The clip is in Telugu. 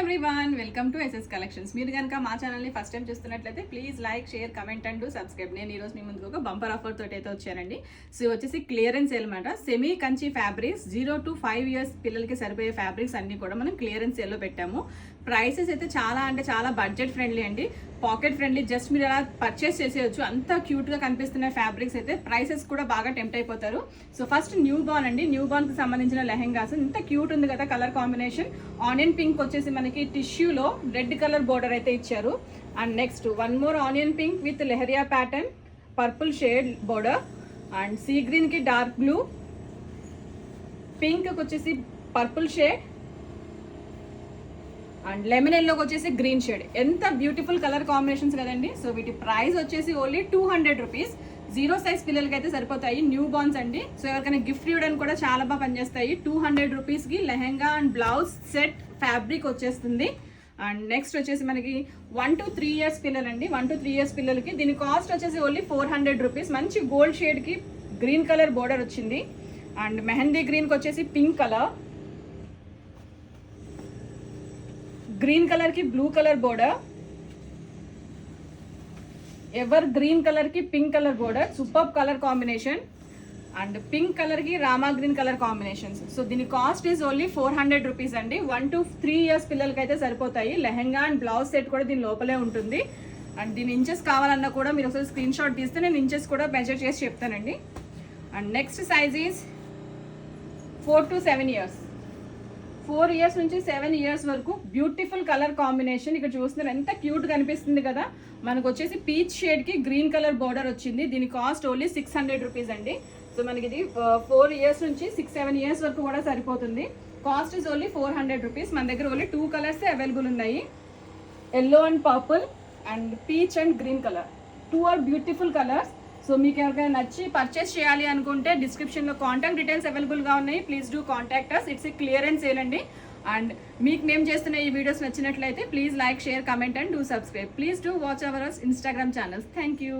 Everyone, welcome to S S collections. మీరు కనుక మా ఛానల్ని ఫస్ట్ టైం చూస్తున్నట్లయితే please like, share, comment and subscribe. నేను ఈరోజు మీ ముందుకు ఒక బంపర్ ఆఫర్ తోటి అయితే వచ్చానండి. సో వచ్చేసి క్లియరెన్స్ సేల్ అనమాట. Semi Kanchi fabrics 0 to 5 years పిల్లలకి సరిపోయే ఫ్యాబ్రిక్స్ అన్ని కూడా మనం క్లియరెన్స్ సేల్లో పెట్టాము. ప్రైసెస్ అయితే చాలా బడ్జెట్ ఫ్రెండ్లీ అండి, పాకెట్ ఫ్రెండ్లీ. జస్ట్ మీరు అలా పర్చేస్ చేసేయచ్చు. అంత క్యూట్గా కనిపిస్తున్న ఫ్యాబ్రిక్స్ అయితే ప్రైసెస్ కూడా బాగా టెంప్ట్ అయిపోతారు. సో ఫస్ట్ న్యూ బార్న్ అండి. న్యూ బార్న్కి సంబంధించిన లెహెంగాస్ ఇంత క్యూట్ ఉంది కదా. కలర్ కాంబినేషన్ ఆనియన్ పింక్ వచ్చేసి మనకి టిష్యూలో రెడ్ కలర్ బోర్డర్ అయితే ఇచ్చారు. And next one more onion pink with lehariya pattern, purple shade border. And sea గ్రీన్కి డార్క్ బ్లూ, పింక్కి వచ్చేసి పర్పుల్ షేడ్ అండ్ లెమన్ ఎల్లోకి వచ్చేసి గ్రీన్ షేడ్. ఎంత బ్యూటిఫుల్ కలర్ కాంబినేషన్స్ కదండి. సో వీటి ప్రైస్ వచ్చేసి ఓన్లీ 200 రూపీస్. 0 size పిల్లలకి అయితే సరిపోతాయి, న్యూ బార్న్స్ అండి. సో ఎవరికైనా గిఫ్ట్ ఇవ్వడానికి కూడా చాలా బాగా పనిచేస్తాయి. 200 రూపీస్కి lehenga and blouse set fabric వచ్చేస్తుంది. అండ్ నెక్స్ట్ వచ్చేసి మనకి 1 to 3 years పిల్లలండి. 1 to 3 years పిల్లలకి దీని కాస్ట్ వచ్చేసి ఓన్లీ 400 రూపీస్. మంచి గోల్డ్ షేడ్కి గ్రీన్ కలర్ బోర్డర్ వచ్చింది. అండ్ మెహందీ గ్రీన్కి వచ్చేసి పింక్ కలర్, గ్రీన్ కలర్ కి blue colour border, ever green colour కి pink colour border. Super colour combination. And pink colour కి Rama green colour combinations. So దీని కాస్ట్ ఈజ్ ఓన్లీ 400 రూపీస్ అండి. 1 to 3 years పిల్లలకి అయితే సరిపోతాయి. లెహెంగా అండ్ బ్లౌజ్ సెట్ కూడా దీని లోపలే ఉంటుంది. అండ్ దీని ఇంచెస్ కావాలన్నా కూడా మీరు ఒకసారి స్క్రీన్ షాట్ తీస్తే నేను ఇంచెస్ కూడా మెజర్ చేసి చెప్తానండి. And next size is 4 to 7 years. 4 years నుంచి 7 years వరకు బ్యూటిఫుల్ కలర్ కాంబినేషన్. ఇక్కడ చూస్తున్నారు ఎంత క్యూట్ కనిపిస్తుంది కదా. మనకు వచ్చేసి పీచ్ షేడ్ కి గ్రీన్ కలర్ బోర్డర్ వచ్చింది. దీని కాస్ట్ ఓన్లీ 600 రూపీస్ అండి. సో మనకి ఇది 4 years నుంచి 6-7 years వరకు కూడా సరిపోతుంది. Cost is only 400 rupees. మన దగ్గర ఓన్లీ 2 కలర్స్ అవైలబుల్ ఉన్నాయి, yellow and purple and peach and green colour. 2 are beautiful colours. So మీకు ఎవరికైనా నచ్చి పర్చేస్ చేయాలి అనుకుంటే డిస్క్రిప్షన్లో కాంటాక్ట్ డీటెయిల్స్ అవైలబుల్గా ఉన్నాయి. Please do contact us. It's a clearance sale అండి. అండ్ మీకు మేము చేస్తున్న ఈ వీడియోస్ నచ్చినట్లయితే please like, share, comment and do subscribe. Please do watch our Instagram channels. Thank you.